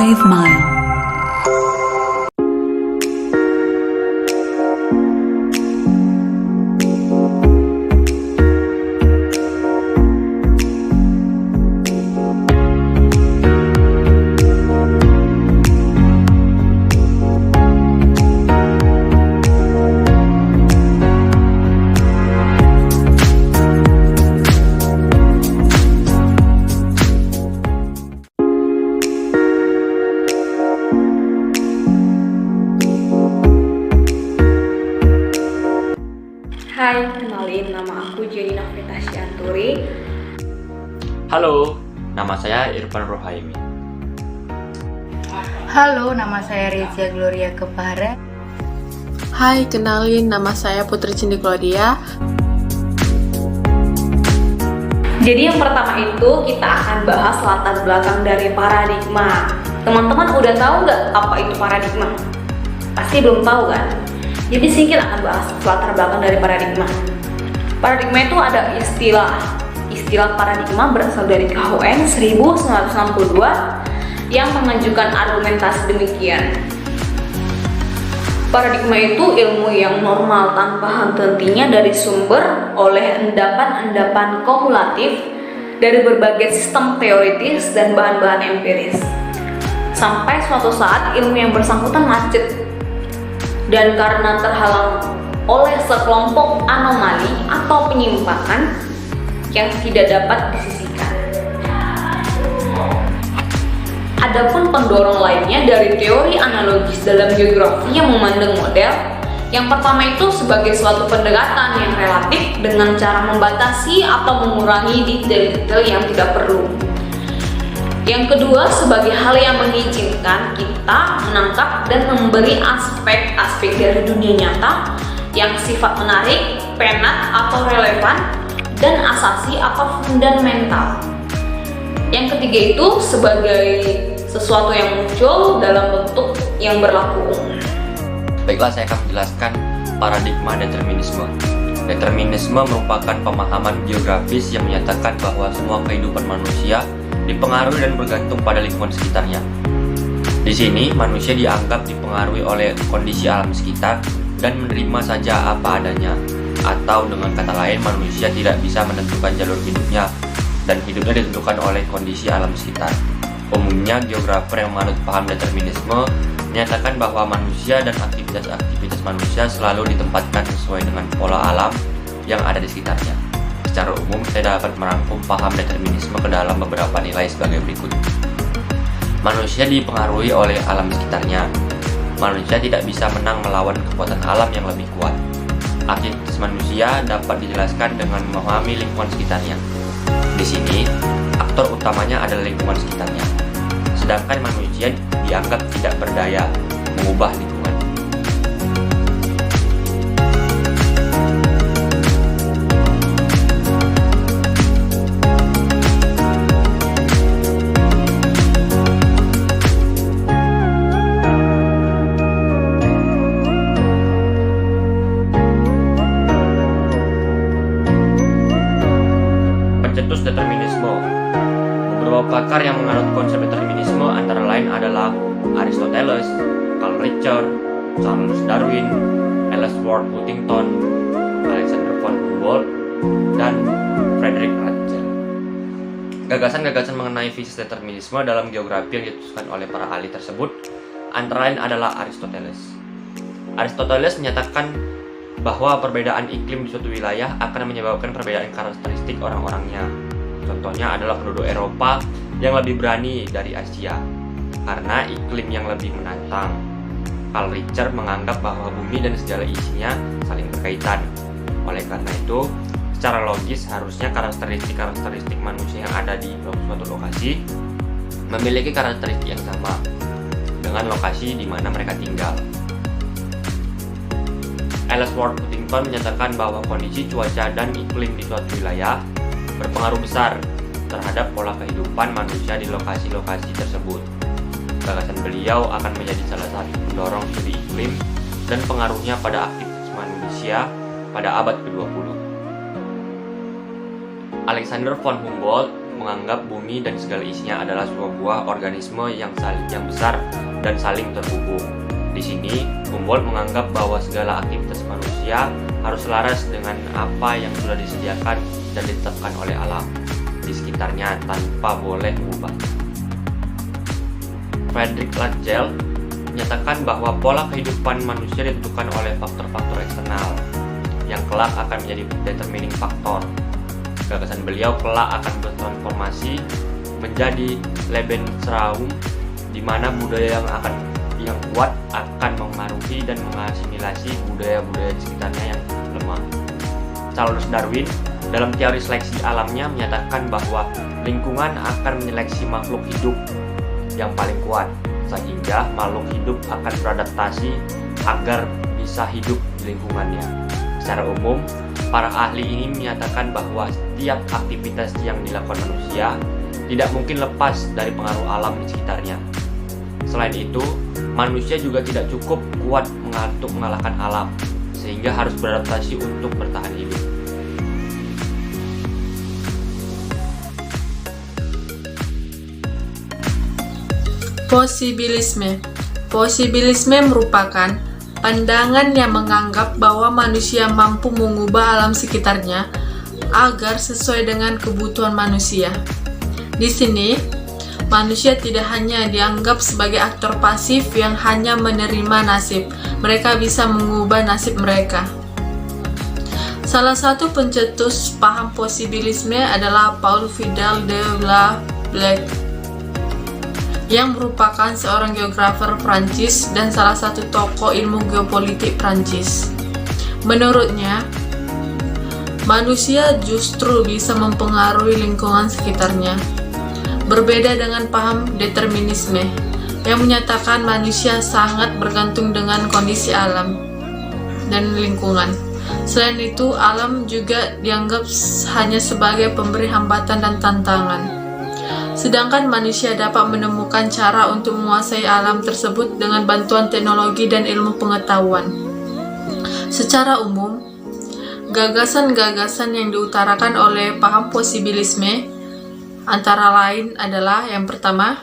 Wave Mile. Hai, kenalin nama aku Jenny Nafrita Syianturi. Halo, nama saya Irfan Rohaimi. Halo, nama saya Rizia Gloria Kepara. Hai, kenalin nama saya Putri Cindy Claudia. Jadi yang pertama itu kita akan bahas latar belakang dari paradigma. Teman-teman udah tahu nggak apa itu paradigma? Pasti belum tahu kan? Jadi sini kita akan bahas latar belakang dari paradigma. Paradigma itu ada istilah paradigma berasal dari KUN 1962 yang mengajukan argumentasi demikian. Paradigma itu ilmu yang normal tanpa henti-hentinya dari sumber oleh endapan-endapan kumulatif dari berbagai sistem teoritis dan bahan-bahan empiris. Sampai suatu saat ilmu yang bersangkutan macet dan karena terhalang oleh sekelompok anomali atau penyimpangan yang tidak dapat disisihkan. Adapun pendorong lainnya dari teori analogis dalam geografi yang memandang model, yang pertama itu sebagai suatu pendekatan yang relatif dengan cara membatasi atau mengurangi detail-detail yang tidak perlu. Yang kedua, sebagai hal yang mengizinkan kita menangkap dan memberi aspek-aspek dari dunia nyata yang sifat menarik, penat atau relevan, dan asasi atau fundamental. Yang ketiga itu sebagai sesuatu yang muncul dalam bentuk yang berlaku umum. Baiklah, saya akan menjelaskan paradigma determinisme. Determinisme merupakan pemahaman geografis yang menyatakan bahwa semua kehidupan manusia dipengaruhi dan bergantung pada lingkungan sekitarnya. Di sini, manusia dianggap dipengaruhi oleh kondisi alam sekitar dan menerima saja apa adanya, atau dengan kata lain, manusia tidak bisa menentukan jalur hidupnya dan hidupnya ditentukan oleh kondisi alam sekitar. Umumnya, geografer yang menganut paham determinisme menyatakan bahwa manusia dan aktivitas manusia selalu ditempatkan sesuai dengan pola alam yang ada di sekitarnya. Secara umum, saya dapat merangkum paham determinisme ke dalam beberapa nilai sebagai berikut. Manusia dipengaruhi oleh alam sekitarnya. Manusia tidak bisa menang melawan kekuatan alam yang lebih kuat. Aktivitas manusia dapat dijelaskan dengan memahami lingkungan sekitarnya. Di sini, aktor utamanya adalah lingkungan sekitarnya. Sedangkan manusia dianggap tidak berdaya mengubah lingkungan. Pencetus determinisme. Beberapa pakar yang menganut konsep determinisme antara lain adalah Aristoteles, Carl Richter, Charles Darwin, Ellsworth Huntington, Alexander von Humboldt, dan Frederick Ratzel. Gagasan-gagasan mengenai fisis determinisme dalam geografi yang dicetuskan oleh para ahli tersebut antara lain adalah Aristoteles. Aristoteles menyatakan bahwa perbedaan iklim di suatu wilayah akan menyebabkan perbedaan karakteristik orang-orangnya. Contohnya adalah penduduk Eropa yang lebih berani dari Asia karena iklim yang lebih menantang. Carl Richter menganggap bahwa bumi dan segala isinya saling berkaitan. Oleh karena itu, secara logis harusnya karakteristik manusia yang ada di suatu lokasi memiliki karakteristik yang sama dengan lokasi di mana mereka tinggal. Ellsworth Huntington menyatakan bahwa kondisi cuaca dan iklim di suatu wilayah berpengaruh besar terhadap pola kehidupan manusia di lokasi-lokasi tersebut. Gagasan beliau akan menjadi salah satu pendorong studi iklim dan pengaruhnya pada aktivitas manusia pada abad ke-20. Alexander von Humboldt menganggap bumi dan segala isinya adalah sebuah organisme yang besar dan saling terhubung. Di sini, Humboldt menganggap bahwa segala aktivitas manusia harus selaras dengan apa yang sudah disediakan dan ditetapkan oleh alam di sekitarnya tanpa boleh mengubah. Friedrich Latzel menyatakan bahwa pola kehidupan manusia ditentukan oleh faktor-faktor eksternal yang kelak akan menjadi determining faktor. Gagasan beliau kelak akan bertransformasi menjadi Lebensraum, di mana budaya yang kuat akan memengaruhi dan mengasimilasi budaya-budaya di sekitarnya yang lemah. Charles Darwin dalam teori seleksi alamnya menyatakan bahwa lingkungan akan menyeleksi makhluk hidup yang paling kuat, sehingga makhluk hidup akan beradaptasi agar bisa hidup di lingkungannya. Secara umum, para ahli ini menyatakan bahwa setiap aktivitas yang dilakukan manusia tidak mungkin lepas dari pengaruh alam di sekitarnya. Selain itu, manusia juga tidak cukup kuat untuk mengalahkan alam, sehingga harus beradaptasi untuk bertahan hidup. Posibilisme. Posibilisme merupakan pandangan yang menganggap bahwa manusia mampu mengubah alam sekitarnya agar sesuai dengan kebutuhan manusia. Di sini, manusia tidak hanya dianggap sebagai aktor pasif yang hanya menerima nasib, mereka bisa mengubah nasib mereka. Salah satu pencetus paham posibilisme adalah Paul Vidal de la Blague, yang merupakan seorang geografer Prancis dan salah satu tokoh ilmu geopolitik Prancis. Menurutnya, manusia justru bisa mempengaruhi lingkungan sekitarnya. Berbeda dengan paham determinisme yang menyatakan manusia sangat bergantung dengan kondisi alam dan lingkungan. Selain itu, alam juga dianggap hanya sebagai pemberi hambatan dan tantangan. Sedangkan manusia dapat menemukan cara untuk menguasai alam tersebut dengan bantuan teknologi dan ilmu pengetahuan. Secara umum, gagasan-gagasan yang diutarakan oleh paham posibilisme antara lain adalah yang pertama,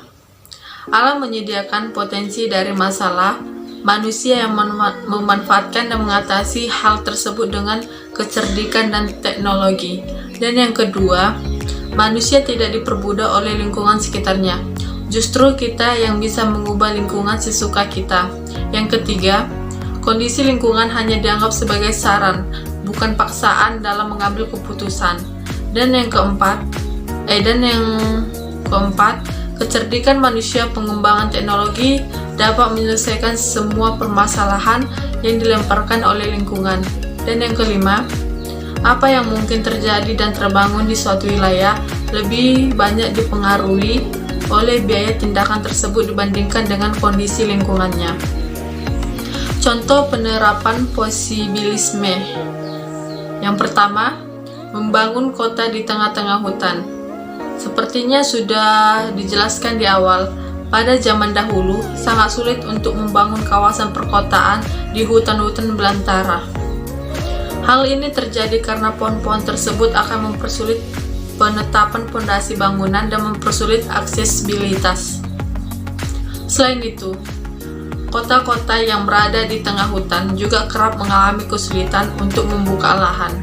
alam menyediakan potensi dari masalah, manusia yang memanfaatkan dan mengatasi hal tersebut dengan kecerdikan dan teknologi. Dan yang kedua, manusia tidak diperbudak oleh lingkungan sekitarnya. Justru kita yang bisa mengubah lingkungan sesuka kita. Yang ketiga, kondisi lingkungan hanya dianggap sebagai saran, bukan paksaan dalam mengambil keputusan. Dan yang keempat, kecerdikan manusia pengembangan teknologi dapat menyelesaikan semua permasalahan yang dilemparkan oleh lingkungan. Dan yang kelima, apa yang mungkin terjadi dan terbangun di suatu wilayah lebih banyak dipengaruhi oleh biaya tindakan tersebut dibandingkan dengan kondisi lingkungannya. Contoh penerapan posibilisme. Yang pertama, membangun kota di tengah-tengah hutan. Sepertinya sudah dijelaskan di awal, pada zaman dahulu sangat sulit untuk membangun kawasan perkotaan di hutan-hutan belantara. Hal ini terjadi karena pohon-pohon tersebut akan mempersulit penetapan fondasi bangunan dan mempersulit aksesibilitas. Selain itu, kota-kota yang berada di tengah hutan juga kerap mengalami kesulitan untuk membuka lahan.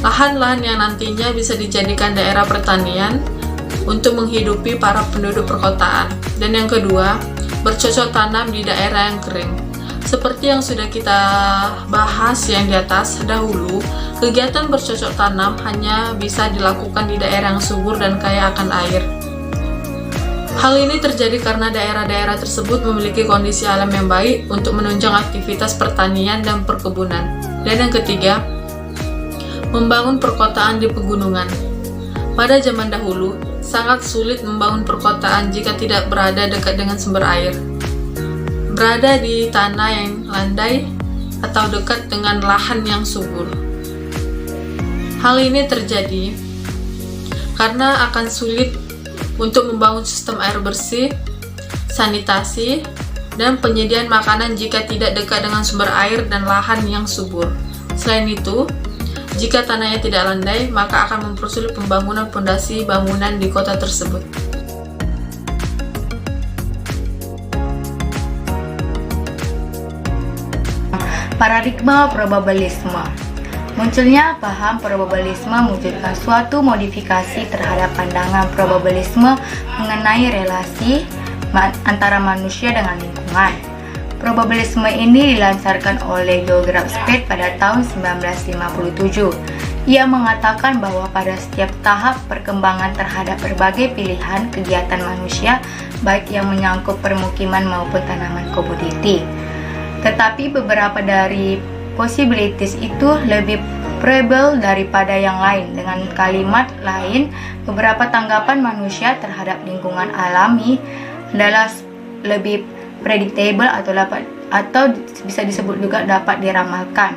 Lahan-lahan yang nantinya bisa dijadikan daerah pertanian untuk menghidupi para penduduk perkotaan. Dan yang kedua, bercocok tanam di daerah yang kering. Seperti yang sudah kita bahas yang di atas, dahulu kegiatan bercocok tanam hanya bisa dilakukan di daerah yang subur dan kaya akan air. Hal ini terjadi karena daerah-daerah tersebut memiliki kondisi alam yang baik untuk menunjang aktivitas pertanian dan perkebunan. Dan yang ketiga, membangun perkotaan di pegunungan. Pada zaman dahulu, sangat sulit membangun perkotaan jika tidak berada dekat dengan sumber air. Berada di tanah yang landai atau dekat dengan lahan yang subur. Hal ini terjadi karena akan sulit untuk membangun sistem air bersih, sanitasi, dan penyediaan makanan jika tidak dekat dengan sumber air dan lahan yang subur. Selain itu, Jika tanahnya tidak landai, maka akan mempersulit pembangunan fondasi bangunan di kota tersebut. Paradigma probabilisme. Munculnya paham probabilisme mewujudkan suatu modifikasi terhadap pandangan probabilisme mengenai relasi antara manusia dengan lingkungan. Probabilisme ini dilancarkan oleh geograf Speed pada tahun 1957. Ia mengatakan bahwa pada setiap tahap perkembangan terhadap berbagai pilihan kegiatan manusia, baik yang menyangkut permukiman maupun tanaman komoditi. Tetapi beberapa dari possibilities itu lebih probable daripada yang lain. Dengan kalimat lain, beberapa tanggapan manusia terhadap lingkungan alami adalah lebih predictable atau bisa disebut juga dapat diramalkan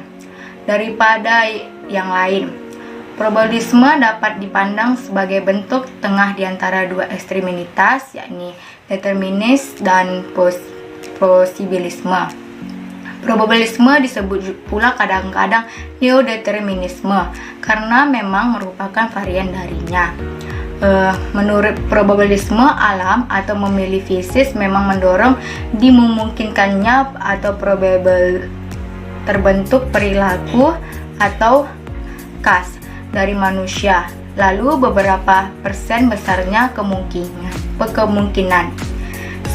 daripada yang lain. Probabilisme dapat dipandang sebagai bentuk tengah di antara dua ekstremitas, yakni determinis dan posibilisme. Probabilisme disebut pula kadang-kadang neodeterminisme karena memang merupakan varian darinya. Menurut probabilisme, alam atau memilih fisis memang mendorong dimungkinkannya atau probable terbentuk perilaku atau kas dari manusia. Lalu beberapa persen besarnya kemungkinan.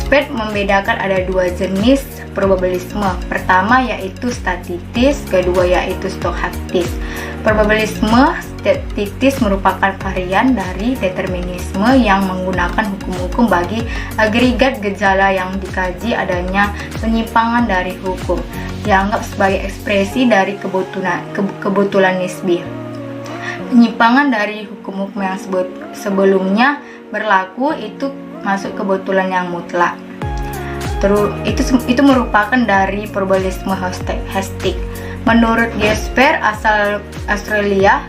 Speed membedakan ada dua jenis probabilisme. Pertama yaitu statistis, kedua yaitu stokastis. Probabilisme statistis merupakan varian dari determinisme yang menggunakan hukum-hukum bagi agregat gejala yang dikaji adanya penyimpangan dari hukum, dianggap sebagai ekspresi dari kebetulan nisbi. Penyimpangan dari hukum-hukum yang sebelumnya berlaku itu masuk kebetulan yang mutlak. Itu merupakan dari probabilisme heuristik. Menurut Gesper asal Australia,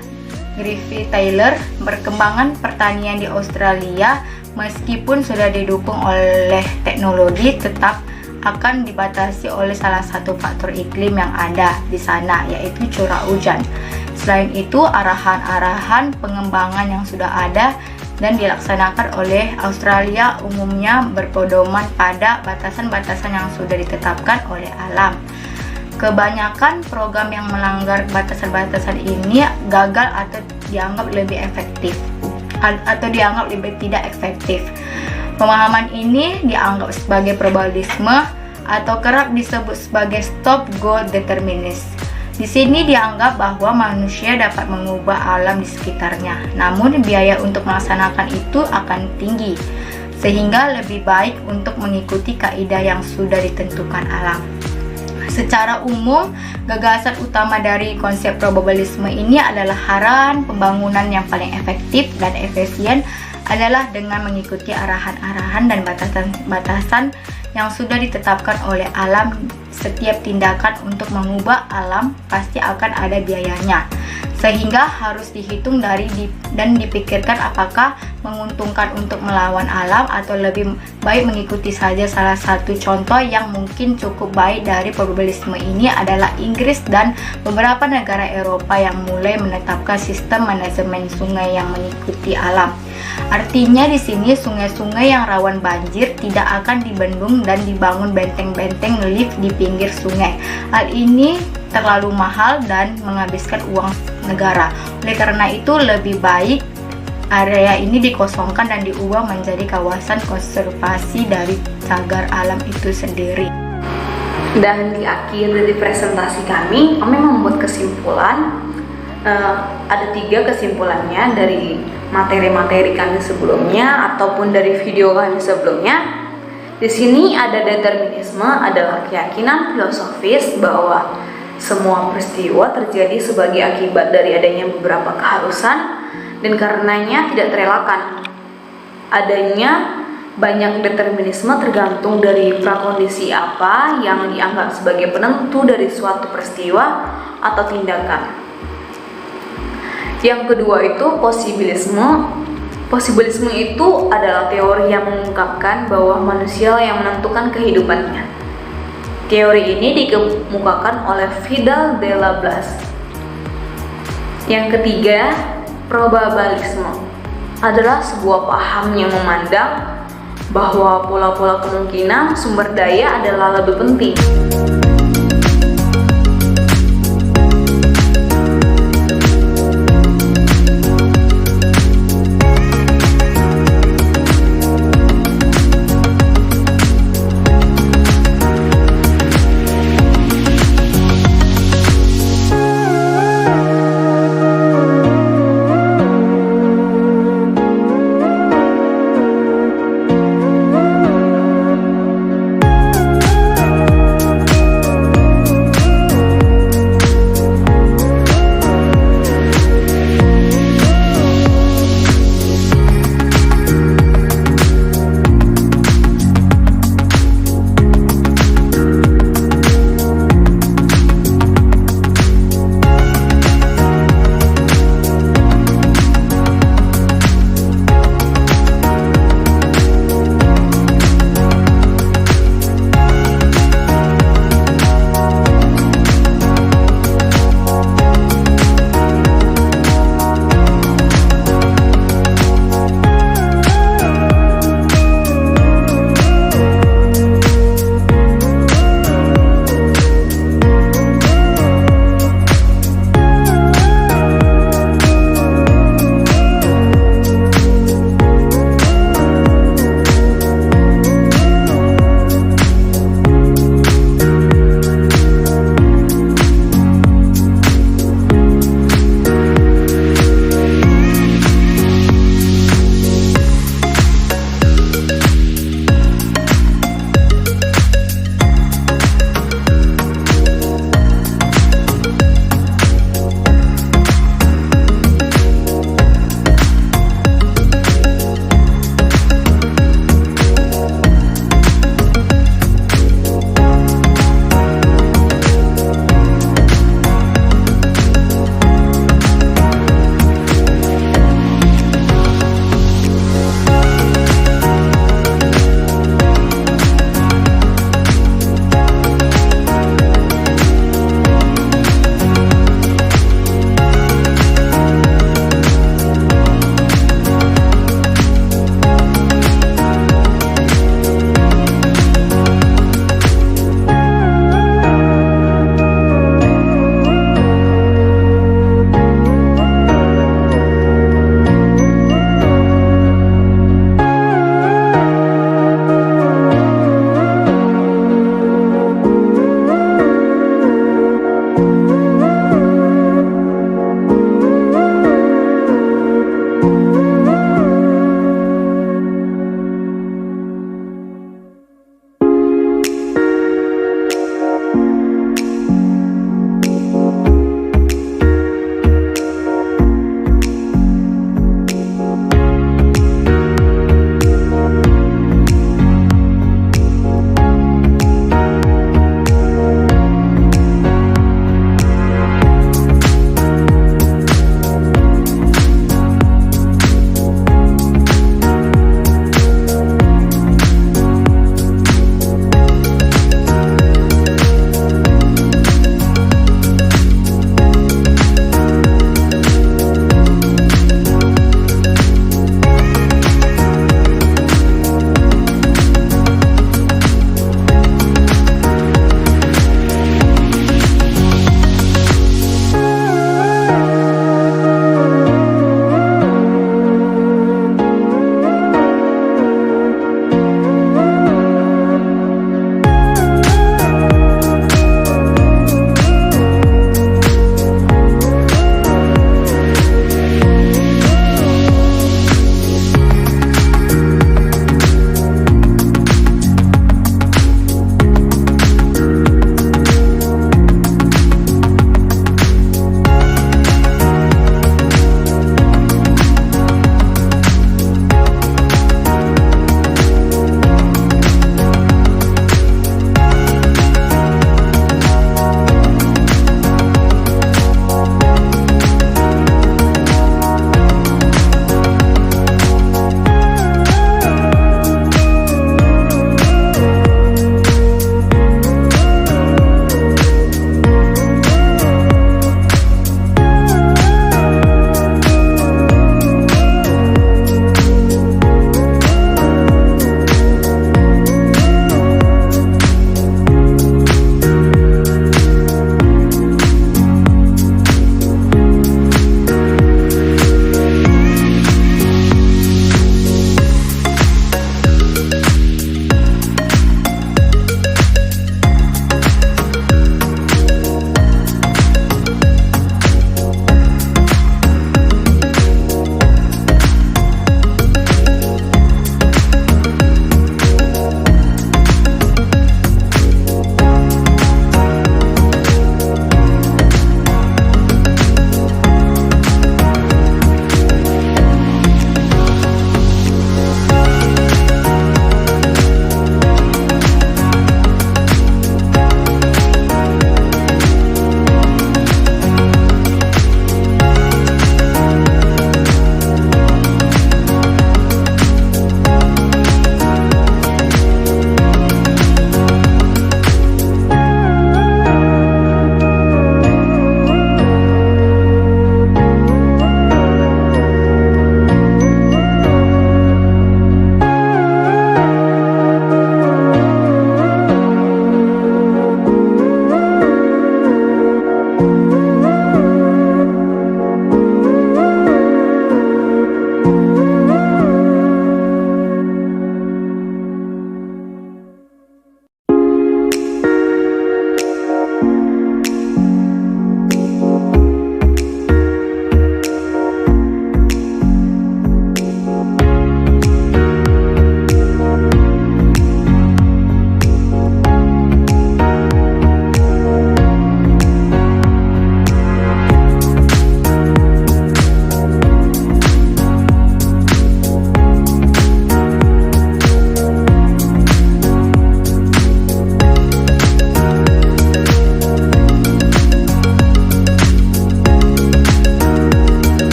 Griffith Taylor, perkembangan pertanian di Australia meskipun sudah didukung oleh teknologi tetap akan dibatasi oleh salah satu faktor iklim yang ada di sana, yaitu curah hujan. Selain itu, arahan-arahan pengembangan yang sudah ada dan dilaksanakan oleh Australia umumnya berpedoman pada batasan-batasan yang sudah ditetapkan oleh alam. Kebanyakan program yang melanggar batasan-batasan ini gagal atau dianggap lebih tidak efektif. Pemahaman ini dianggap sebagai probabilisme atau kerap disebut sebagai stop-go determinism. Di sini dianggap bahwa manusia dapat mengubah alam di sekitarnya, namun biaya untuk melaksanakan itu akan tinggi, sehingga lebih baik untuk mengikuti kaidah yang sudah ditentukan alam. Secara umum, gagasan utama dari konsep probabilisme ini adalah arahan pembangunan yang paling efektif dan efisien adalah dengan mengikuti arahan-arahan dan batasan-batasan yang sudah ditetapkan oleh alam. Setiap tindakan untuk mengubah alam pasti akan ada biayanya, sehingga harus dihitung dan dipikirkan apakah menguntungkan untuk melawan alam atau lebih baik mengikuti saja. Salah satu contoh yang mungkin cukup baik dari probabilisme ini adalah Inggris dan beberapa negara Eropa yang mulai menetapkan sistem manajemen sungai yang mengikuti alam. Artinya di sini sungai-sungai yang rawan banjir tidak akan dibendung dan dibangun benteng-benteng lift di pinggir sungai. Hal ini terlalu mahal dan menghabiskan uang negara. Oleh karena itu lebih baik area ini dikosongkan dan diubah menjadi kawasan konservasi dari cagar alam itu sendiri. Dan di akhir dari presentasi kami membuat kesimpulan. Ada 3 kesimpulannya dari materi-materi kami sebelumnya ataupun dari video kami sebelumnya. Di sini ada determinisme adalah keyakinan filosofis bahwa semua peristiwa terjadi sebagai akibat dari adanya beberapa keharusan dan karenanya tidak terelakkan. Adanya banyak determinisme tergantung dari prakondisi apa yang dianggap sebagai penentu dari suatu peristiwa atau tindakan. Yang kedua itu posibilisme. Posibilisme itu adalah teori yang mengungkapkan bahwa manusia yang menentukan kehidupannya. Teori ini dikemukakan oleh Vidal de la Blas. Yang ketiga, probabilisme adalah sebuah paham yang memandang bahwa pola-pola kemungkinan sumber daya adalah lebih penting.